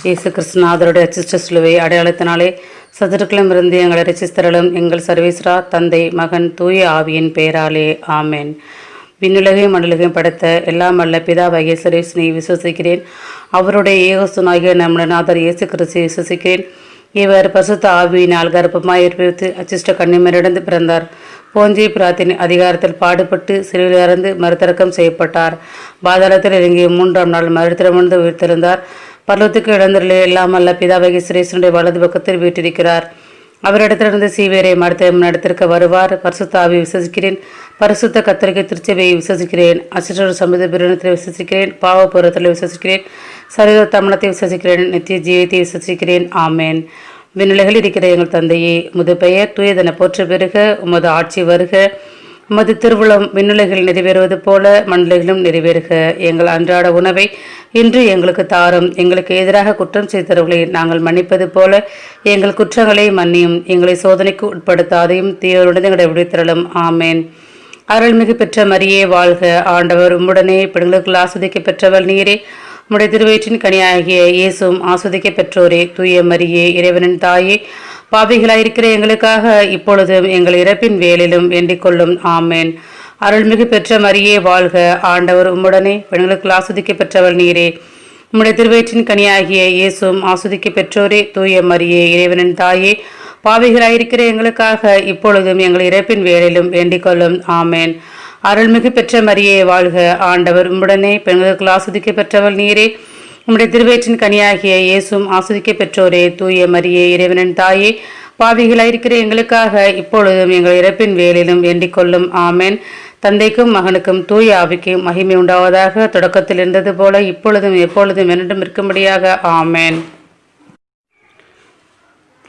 இயேசு கிறிஸ்துநாதருடைய அச்சிஷ்ட சிலுவை அடையாளத்தினாலே சத்துருக்களிடமிருந்து எங்களை ரட்சித்தருளும் எங்கள் சர்வேஸ்வரா தந்தை மகன் தூய ஆவியின் பெயராலே ஆமேன். விண்ணுலகையும் மண்ணுலகையும் படைத்த எல்லாம் அல்ல பிதாவாகிய சர்வேஸ்வரனை விசுவசிக்கிறேன். அவருடைய ஏகசுனாகிய நம்முடைய நாதர் இயேசு கிறிஸ்துவை விசுவசிக்கிறேன். இவர் பரிசுத்த ஆவியினால் கர்ப்பமாய் ஏற்படுத்தி அச்சிஷ்ட கன்னிமரிடந்து பிறந்தார். போஞ்சி பிராத்தின் அதிகாரத்தில் பாடுபட்டு சிலுவையில் இறந்து மறுதரக்கம் செய்யப்பட்டார். பாதாளத்தில் இறங்கி 3ஆம் நாள் மறுதிறமிருந்து உயிர்த்தெழுந்தார். பர்லோகத்துக்கு இழந்தரிலே எல்லாம் அல்ல பிதாவாகிய சுரேசனுடைய வலது பக்கத்தில் வீட்டிருக்கிறார். அவரிடத்திலிருந்து சீவேரை மடத்திற்கு வருவார். பரிசுத்த ஆவியை விசுவசிக்கிறேன். பரிசுத்த கத்தரிக்கை திருச்சபையை விசுவசிக்கிறேன். அசிஸ்டர் சமூக பிரிவினத்தில் விசுவசிக்கிறேன். பாவபூரத்தில் விசுவசிக்கிறேன். சரீர தமிழத்தை விசுவசிக்கிறேன். நித்திய ஜீவத்தை விசுவசிக்கிறேன். ஆமேன். விண்ணுலகில் இருக்கிற எங்கள் தந்தையே, உமது பெயர் தூயதென போற்ற பெறுக. உமது ஆட்சி வருக. உமது திருவுளம் விண்ணுலகில் நிறைவேறுவது போல மண்ணுலகிலும் நிறைவேறுக. எங்கள் அன்றாட உணவை இன்று எங்களுக்கு தாரும். எங்களுக்கு எதிராக குற்றம் செய்தவர்களை நாங்கள் மன்னிப்பது போல எங்கள் குற்றங்களை மன்னியும். எங்களை சோதனைக்கு உட்படுத்தாதையும் தீவிரவுடன் எங்களை விடுத்தரலும். ஆமேன். அருள்மிகு பெற்ற மரியே வாழ்க. ஆண்டவர் உம்முடனே பெண்களுக்குள் ஆஸ்வதிக்க பெற்றவள் நீரே. உம்முடைய திருவயிற்றின் கனியாகிய இயேசுவும் ஆஸ்வதிக்க பெற்றோரே. தூய மரியே, இறைவனின் தாயே, பாவிகளாயிருக்கிற எங்களுக்காக இப்பொழுதும் எங்கள் இறப்பின் வேலிலும் வேண்டிக் கொள்ளும். ஆமேன். அருள்மிகு பெற்ற மரியே வாழ்க. ஆண்டவர் உம்முடனே பெண்களுக்குள் ஆஸ்வதிக்க பெற்றவள் நீரே. உம்முடைய திருவயிற்றின் கனியாகிய இயேசுவும் ஆஸ்வதிக்க பெற்றோரே. தூய மரியே, இறைவனின் தாயே, பாவிகளாயிருக்கிற எங்களுக்காக இப்பொழுதும் எங்கள் இறப்பின் வேலிலும் வேண்டிக் கொள்ளும். ஆமேன். அருள்மிகு பெற்ற மரியே வாழ்க. ஆண்டவர் உம்முடனே பெண்களுக்குள் ஆஸ்வதிக்க பெற்றவள் நீரே. உம்முடைய திருவயிற்றின் கனியாகிய இயேசுவும் ஆஸ்வதிக்க பெற்றோரே. தூய மரியே, இறைவனின் தாயே, பாவிகளாயிருக்கிற எங்களுக்காக இப்பொழுதும் எங்கள் இறப்பின் வேலிலும் வேண்டிக் கொள்ளும். ஆமேன். தந்தைக்கும் மகனுக்கும் தூய ஆவிக்கும் மகிமை உண்டாவதாக. தொடக்கத்தில் இருந்தது போல இப்பொழுதும் எப்பொழுதும் என்றும் இருக்கும்படியாக. ஆமேன்.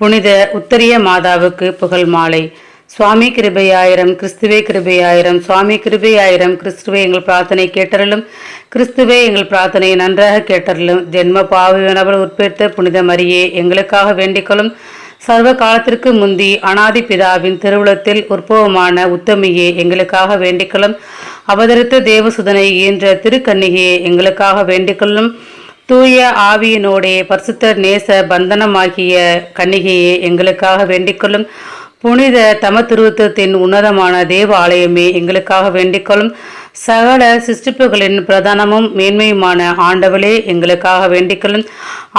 புனித உத்தரிய மாதாவுக்கு புகழ் மாலை. சுவாமி கிருபையாயிரம், கிறிஸ்துவே கிருபையாயிரம். சுவாமி கிருபையாயிரம். கிறிஸ்துவே எங்கள் பிரார்த்தனை கேட்டறலும். கிறிஸ்துவே எங்கள் பிரார்த்தனையை நன்றாக கேட்டறலும். ஜென்ம பாவியனவர் உட்பெடுத்த புனித மரியே, எங்களுக்காக வேண்டிக்கொள்ளும். சர்வ காலத்திற்கு முந்தி அனாதி பிதாவின் திருவுளத்தில் உற்பவமான உத்தமியே, எங்களுக்காக வேண்டிக்கொள்ளும். அவதரித்த தேவசுதனை ஈன்ற திருக்கன்னிகையே, எங்களுக்காக வேண்டிக்கொள்ளும். தூய ஆவியினோடே பரிசுத்த நேச பந்தனமாகிய கன்னிகையே, எங்களுக்காக வேண்டிக்கொள்ளும். புனித தமத்திருத்தத்தின் உன்னதமான தேவ ஆலயமே, எங்களுக்காக வேண்டிக்கொள்ளும். சகல சிருஷ்டிப்புகளின் பிரதானமும் மேன்மையுமான ஆண்டவளே, எங்களுக்காக வேண்டிக்கொள்ளும்.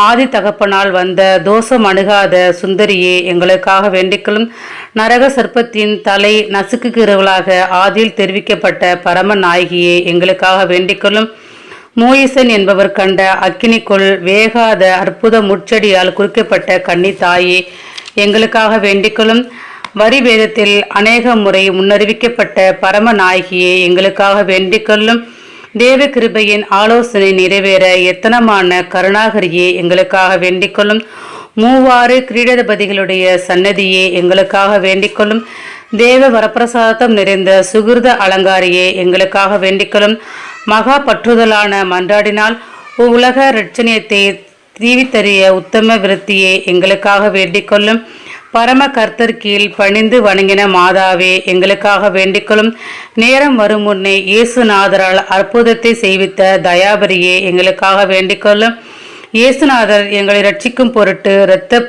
ஆதி தகப்பனால் வந்த தோஷம் அணுகாத சுந்தரியே, எங்களுக்காக வேண்டிக்கொள்ளும். நரக சர்ப்பத்தின் தலை நசுக்குகிறவளாக ஆதியில் தெரிவிக்கப்பட்ட பரம நாயகியே, எங்களுக்காக வேண்டிக்கொள்ளும். மோயிசன் என்பவர் கண்ட அக்கினிக்குள் வேகாத அற்புத முச்சடியால் குறிக்கப்பட்ட கன்னி தாயே, எங்களுக்காக வேண்டிக்கொள்ளும். வரி வேதத்தில் அநேக முறை முன்னறிவிக்கப்பட்ட பரம நாயகியே, எங்களுக்காக வேண்டிக்கொள்ளும். தேவ கிருபையின் ஆலோசனை நிறைவேற எத்தனமான கருணாகரியே, எங்களுக்காக வேண்டிக்கொள்ளும். மூவாறு கிரீடபதிகளுடைய சன்னதியே, எங்களுக்காக வேண்டிக்கொள்ளும். தேவ வரப்பிரசாதம் நிறைந்த சுகிருத அலங்காரியே, எங்களுக்காக வேண்டிக்கொள்ளும். மகா பற்றுதலான மன்றாடினால் உலக இரட்சணியத்தை தீவித்தறிய உத்தம விருத்தியே, எங்களுக்காக வேண்டிக்கொள்ளும். பரம கர்த்தர் கீழ் பணிந்து வணங்கின மாதாவே, எங்களுக்காக வேண்டிக்கொள்ளும். நேரம் வரும் முன்னே இயேசுநாதரால் அற்புதத்தை செய்வித்த தயாபரியே, எங்களுக்காக வேண்டிக்கொள்ளும். இயேசுநாதர் எங்களை ரட்சிக்கும் பொருட்டு இரத்த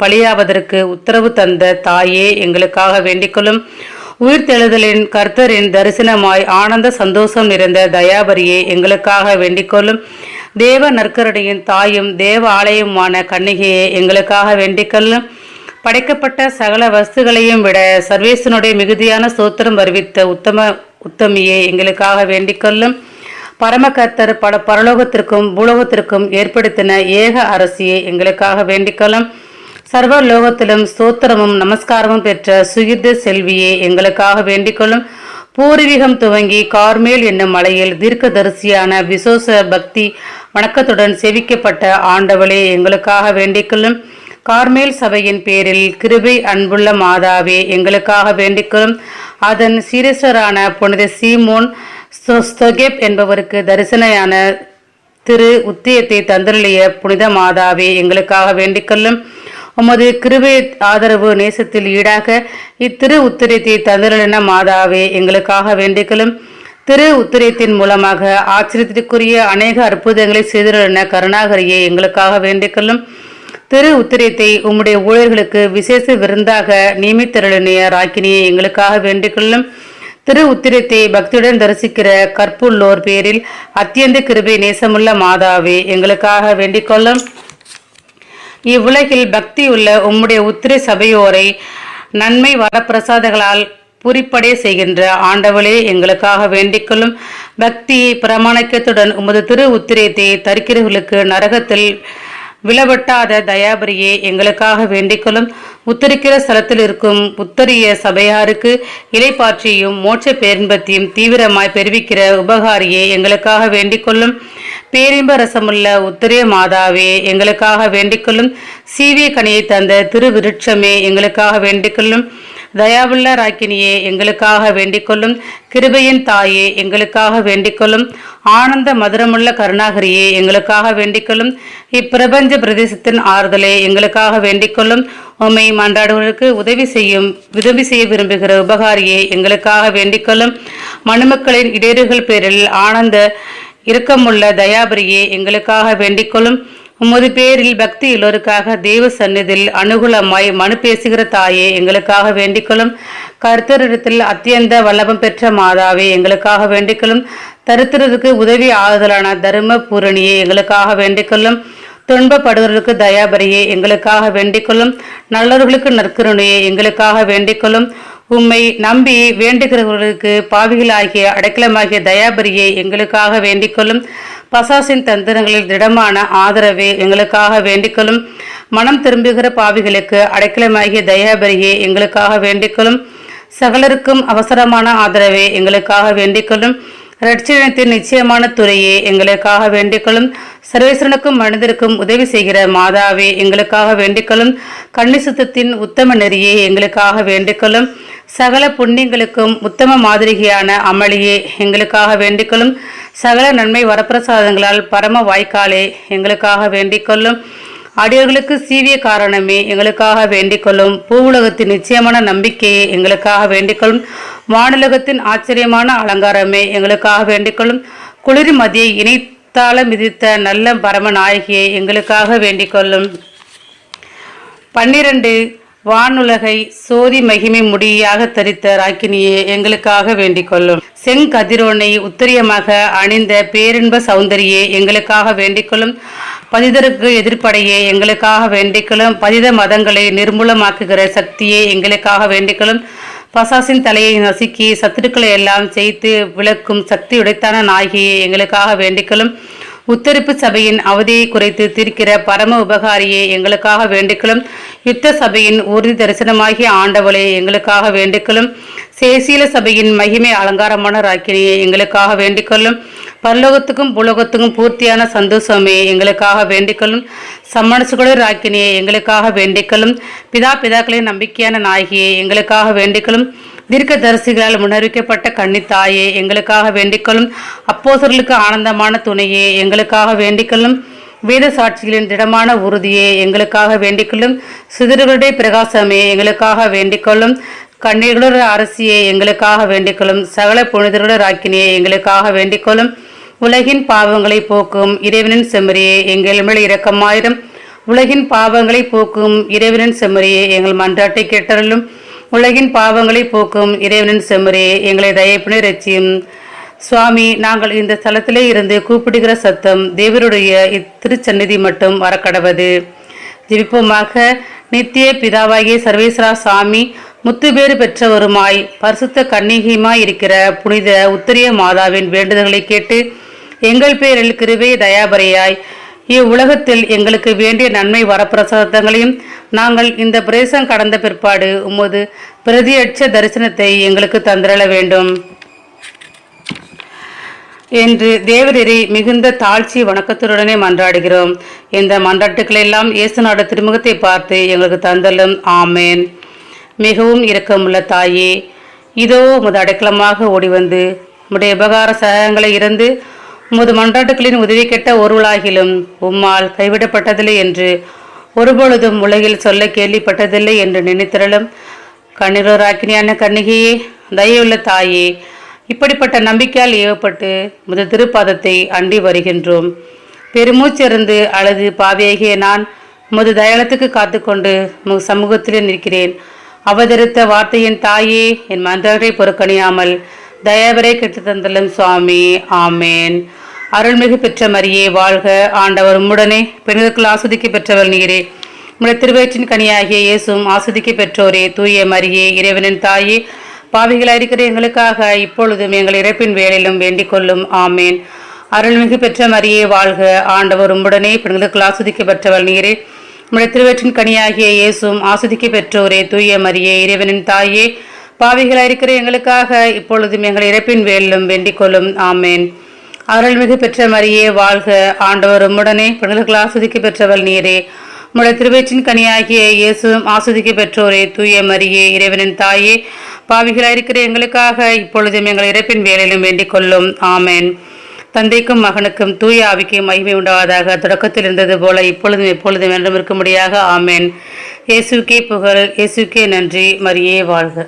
பலியாவதற்கு உத்தரவு தந்த தாயே, எங்களுக்காக வேண்டிக்கொள்ளும். உயிர்த்தெழுதலின் கர்த்தரின் தரிசனமாய் ஆனந்த சந்தோஷம் நிறைந்த தயாபரியே, எங்களுக்காக வேண்டிக்கொள்ளும். தேவ நற்கருணையின் தாயும் தேவ ஆலயமுமான கன்னிகையே, எங்களுக்காக வேண்டிக்கொள்ளும். படைக்கப்பட்ட சகல வஸ்துகளையும் விட சர்வேசனுடைய மிகுதியான சோத்திரம் வருவித்த உத்தமியே, எங்களுக்காக வேண்டிக்கொள்ளும். பரமகர்த்தர் பரலோகத்திற்கும் பூலோகத்திற்கும் ஏற்படுத்தின ஏக அரசியை, எங்களுக்காக வேண்டிக்கொள்ளும். சர்வ லோகத்திலும் ஸ்தோத்திரமும் நமஸ்காரமும் பெற்ற சுகிர்த செல்வியே, எங்களுக்காக வேண்டிக்கொள்ளும். பூர்வீகம் துவங்கி கார்மேல் என்னும் மலையில் தீர்க்கதரிசியான விசோச பக்தி வணக்கத்துடன் சேவிக்கப்பட்ட ஆண்டவளே, எங்களுக்காக வேண்டிக்கொள்ளும். கார்மேல் சபையின் பேரில் கிருபை அன்புள்ள மாதாவே, எங்களுக்காக வேண்டிக்கொள்ளும். அதன் சீரேஸ்வரான புனித சீமோன் ஸ்தொகேப் என்பவருக்கு தரிசனையான திரு உத்தியத்தை தந்தருளிய புனித மாதாவே, எங்களுக்காக வேண்டிக்கொள்ளும். உமது கிருபை ஆதரவு நேசத்தில் ஈடாக இத்திரு உத்திரத்தை தந்தருளின மாதாவே, எங்களுக்காக வேண்டிக்கொள்ளும். திரு உத்திரத்தின் மூலமாக ஆச்சரியத்திற்குரிய அநேக அற்புதங்களை செய்துள்ள கருணாகரியை எங்களுக்காக வேண்டிக்கொள்ளும். திரு உத்திரத்தை உம்முடைய ஊழியர்களுக்கு விசேஷ விருந்தாக நியமித்தருளினிய ராக்கினியை எங்களுக்காக வேண்டிக்கொள்ளும். திரு உத்திரத்தை பக்தியுடன் தரிசிக்கிற கற்புள்ளோர் பேரில் அத்தியந்த கிருபை நேசமுள்ள மாதாவே எங்களுக்காக வேண்டிக்கொள்ளும். இவ்வுலகில் பக்தி உள்ள உம்முடைய உத்திர சபையோரை நன்மை வரப்பிரசாதங்களால் பூரிப்படைய செய்கின்ற ஆண்டவளே எங்களுக்காக வேண்டிக்கொள்ளும். பக்தி பிரமாணிக்கத்துடன் உமது திரு உத்திரத்தை தரிக்கிறவர்களுக்கு நரகத்தில் விலவட்டாத தயாபரியே எங்களுக்காக வேண்டிக்கொள்ளும். உத்தரிக்கிற ஸ்தலத்தில் இருக்கும் உத்தரிய சபையாருக்கு இலைப்பாற்றியும் மோட்ச பேரின்பத்தையும் தீவிரமாய் பெருவிக்கிற உபகாரியே எங்களுக்காக வேண்டிக்கொள்ளும். பேரின்ப ரசமுள்ள உத்தரிய மாதாவே எங்களுக்காக வேண்டிக்கொள்ளும். சீவிய கனியை தந்த திருவிருட்சமே எங்களுக்காக வேண்டிக்கொள்ளும். தயாவுள்ள ராக்கினியே எங்களுக்காக வேண்டிக்கொள்ளும். கிருபையின் தாயே எங்களுக்காக வேண்டிக்கொள்ளும். ஆனந்த மதுரமுள்ள கருணாகரியே எங்களுக்காக வேண்டிக்கொள்ளும். இப்பிரபஞ்ச பிரதேசத்தின் ஆறுதலே எங்களுக்காக வேண்டிக்கொள்ளும். உம்மை மன்றாடுவதற்கு உதவி செய்ய விரும்புகிற உபகாரியே எங்களுக்காக வேண்டிக்கொள்ளும். மனுமக்களின் இடையூறுகள் பேரில் ஆனந்த இரக்கமுள்ள தயாபரியே எங்களுக்காக வேண்டிக்கொள்ளும். உமது பேரில் பக்தி எல்லோருக்காக தெய்வ சந்நிதியில் அனுகூலமாய் மனு பேசுகிற தாயே எங்களுக்காக வேண்டிக்கொள்ளும். கர்த்தரிடத்தில் அத்தியந்த வல்லபம் பெற்ற மாதாவே எங்களுக்காக வேண்டிக்கொள்ளும். தரித்திரருக்கு உதவி ஆறுதலான தர்ம பூரணியே எங்களுக்காக வேண்டிக்கொள்ளும். துன்பப்படுவர்களுக்கு தயாபரியே எங்களுக்காக வேண்டிக்கொள்ளும். நல்லவர்களுக்கு நற்கருணையே எங்களுக்காக வேண்டிக்கொள்ளும். உம்மை நம்பி வேண்டுகிறவர்களுக்கு பாவிகளாகிய அடைக்கலமாகிய தயாபரியை எங்களுக்காக வேண்டிக்கொள்ளும். பசாசின் தந்திரங்களில் திடமான ஆதரவே எங்களுக்காக வேண்டிக்கொள்ளும். மனம் திரும்புகிற பாவிகளுக்கு அடைக்கலமாகிய தயாபரியை எங்களுக்காக வேண்டிக்கொள்ளும். சகலருக்கும் அவசரமான ஆதரவே எங்களுக்காக வேண்டிக்கொள்ளும். இரட்சணத்தின் நிச்சயமான துறையே எங்களுக்காக வேண்டிக்கொள்ளும். சர்வேஸ்வரனுக்கும் மனிதருக்கும் உதவி செய்கிற மாதாவே எங்களுக்காக வேண்டிக்கொள்ளும். கன்னிசுத்தத்தின் உத்தம நெறியே எங்களுக்காக வேண்டிக்கொள்ளும். சகல புண்ணியங்களுக்கும் உத்தம மாதிரிகையான அமளியே எங்களுக்காக வேண்டிக்கொள்ளும். சகல நன்மை வரப்பிரசாதங்களால் பரம வாய்க்காலே எங்களுக்காக வேண்டிக்கொள்ளும். அடியவர்களுக்கு சீவிய காரணமே எங்களுக்காக வேண்டிக்கொள்ளும். பூவுலகத்தின் நிச்சயமான நம்பிக்கையை எங்களுக்காக வேண்டிக்கொள்ளும். வானுலகத்தின் ஆச்சரியமான அலங்காரமே எங்களுக்காக வேண்டிக்கொள்ளும். குளிர் மதியை இணைத்தால மிதித்த நல்ல பரம நாயகியை எங்களுக்காக வேண்டிக்கொள்ளும். 12 வானுலகை சோதி மகிமை முடியாக தரித்த ராக்கினியே எங்களுக்காக வேண்டிக்கொள்ளும். செங்கதிரோனை உத்தரியமாக அணிந்த பேரின்ப சௌந்தரியே எங்களுக்காக வேண்டிக்கொள்ளும். பதிதருக்கு எதிர்ப்படையே எங்களுக்காக வேண்டிக்கொள்ளும். பதித மதங்களை நிர்மூலமாக்குகிற சக்தியே எங்களுக்காக வேண்டிக்கொள்ளும். பசாசின் தலையை நசுக்கி சத்துருக்களை எல்லாம் செய்து விளக்கும் சக்தி உடைத்தான நாயகியை எங்களுக்காக வேண்டிக்கொள்ளும். உத்தரிப்பு சபையின் அவதியை குறைத்து தீர்க்கிற பரம உபகாரியை எங்களுக்காக வேண்டிக்கொள்ளும். யுத்த சபையின் உறுதி தரிசனமாகிய ஆண்டவளே எங்களுக்காக வேண்டிக்கொள்ளும். சேசீல சபையின் மகிமை அலங்காரமான ராக்கினியை எங்களுக்காக வேண்டிக்கொள்ளும். பரலோகத்துக்கும் பூலோகத்துக்கும் பூர்த்தியான சந்தோஷமே எங்களுக்காக வேண்டிக்கொள்ளும். சம்மனசுகள ராக்கினியை எங்களுக்காக வேண்டிக்கொள்ளும். பிதாக்களின் நம்பிக்கையான நாயகியை எங்களுக்காக வேண்டிக்கொள்ளும். தீர்க்க தரிசிகளால் முன்னறிவிக்கப்பட்ட கன்னித்தாயே எங்களுக்காக வேண்டிக்கொள்ளும். அப்போஸ்தலர்களுக்கு ஆனந்தமான துணையே எங்களுக்காக வேண்டிக்கொள்ளும். வேத சாட்சிகளின் திடமான உறுதியே எங்களுக்காக வேண்டிக்கொள்ளும். சிதறுகளுடைய பிரகாசமே எங்களுக்காக வேண்டிக்கொள்ளும். கண்ணீர்களுடைய அரசியை எங்களுக்காக வேண்டிக்கொள்ளும். சகல புனிதர்களுடைய ராக்கினியை எங்களுக்காக வேண்டிக்கொள்ளும். உலகின் பாவங்களை போக்கும் இறைவனின் செம்மறியே எங்கள் மேல் இரக்கமாயிரம். உலகின் பாவங்களை போக்கும் இறைவனின் செம்மறியே எங்கள் மன்றாட்டை கேட்டருளும். உலகின் பாவங்களை போக்கும் இறைவனின் செம்மறியே எங்களை தயப்பினை ரட்சியும். சுவாமி, நாங்கள் இந்த ஸ்தலத்திலே இருந்து கூப்பிடுகிற சத்தம் தேவருடைய இத்திருச்சந்நிதி மட்டும் வரக்கடவது. ஜெபிப்போமாக. நித்திய பிதாவாகிய சர்வேஸ்வரா சாமி, முத்துபேறு பெற்றவருமாய் பரிசுத்த கன்னிகையுமாய் இருக்கிற புனித உத்தரிய மாதாவின் வேண்டுதல்களை கேட்டு எங்கள் பேரில் கிருபை தயாபரையாய் இவ்வுலகத்தில் எங்களுக்கு வேண்டிய நன்மை வரப்பிரசாதங்களையும் நாங்கள் இந்த பிரேசம் கடந்த பிற்பாடு உமது பிரதியட்ச தரிசனத்தை எங்களுக்கு தந்திரள வேண்டும் என்று தேவரீரை மிகுந்த தாழ்ச்சி வணக்கத்துடனே மன்றாடுகிறோம். இந்த மன்றாட்டுக்களெல்லாம் இயேசு நாடு திருமுகத்தை பார்த்து எங்களுக்கு தந்தலும். ஆமேன். மிகவும் இரக்கமுள்ள தாயே, இதோ உமது அடைக்கலமாக ஓடிவந்து உம்முடைய உபகார சகங்களை இருந்து உமது மன்றாட்டுக்களின் உதவி கெட்ட ஒருவளாகிலும் உம்மால் கைவிடப்பட்டதில்லை என்று ஒருபொழுதும் உலகில் சொல்ல கேள்விப்பட்டதில்லை என்று நினைத்திரளும். கண்ணீரோராக்கினியான கன்னிகையே, தயவுள்ள தாயே, இப்படிப்பட்ட நம்பிக்கையால் ஏவப்பட்டு முதல் திருப்பாதத்தை அண்டி வருகின்றோம். பெருமூச்சிருந்து அழுது பாவியாகிய நான் உமது தயாளத்துக்கு காத்துக்கொண்டு உமது சமூகத்திலே நிற்கிறேன். அவதரித்த வார்த்தையின் தாயே, என் மன்றாட்டை பொறுக்கணியாமல் தயவரை கெட்டு தந்தலும் சுவாமி. ஆமேன். அருள்மிகு பெற்ற மரியே வாழ்க, ஆண்டவர் உம்முடனே, பெண்களுக்குள் ஆஸ்வதிக்க பெற்றவள் நீரே. உம்முடைய திருவயிற்றின் கனியாகிய இயேசுவும் ஆஸ்வதிக்க பெற்றோரே. தூய மரியே, இறைவனின் தாயே, பாவிகளாயிருக்கிற எங்களுக்காக இப்பொழுதும் எங்கள் இறப்பின் வேளையிலும் வேண்டிக் கொள்ளும். ஆமேன். அருள்மிகு பெற்ற மரியே வாழ்க, ஆண்டவர் உம்முடனே, பெண்களுக்குள் ஆஸ்வதிக்க பெற்றவள் நீரே. உம்முடைய திருவயிற்றின் கனியாகிய இயேசுவும் ஆஸ்வதிக்க பெற்றோரே. தூய மரியே, இறைவனின் தாயே, பாவிகளாயிருக்கிற எங்களுக்காக இப்பொழுதும் எங்கள் இறப்பின் வேளையிலும் வேண்டிக் கொள்ளும். ஆமேன். அருள்மிகு பெற்ற மரியே வாழ்க, ஆண்டவர் உம்முடனே, பெண்களுக்குள் ஆஸ்வதிக்க பெற்றவள் நீரே. உம்முடைய திருவயிற்றின் கனியாகிய இயேசுவும் ஆஸ்வதிக்க பெற்றோரே. தூய மரியே, இறைவனின் தாயே, பாவிகளாயிருக்கிற எங்களுக்காக இப்பொழுதும் எங்கள் இறப்பின் வேளையிலும் வேண்டிக் கொள்ளும். ஆமேன். தந்தைக்கும் மகனுக்கும் தூய ஆவிக்கும் மகிமை உண்டாவதாக. தொடக்கத்தில் இருந்தது போல இப்பொழுதும் எப்பொழுதும் என்றும் இருக்கும்படியாக. ஆமேன். இயேசுக்கே புகழ், இயேசுக்கே நன்றி. மரியே வாழ்க.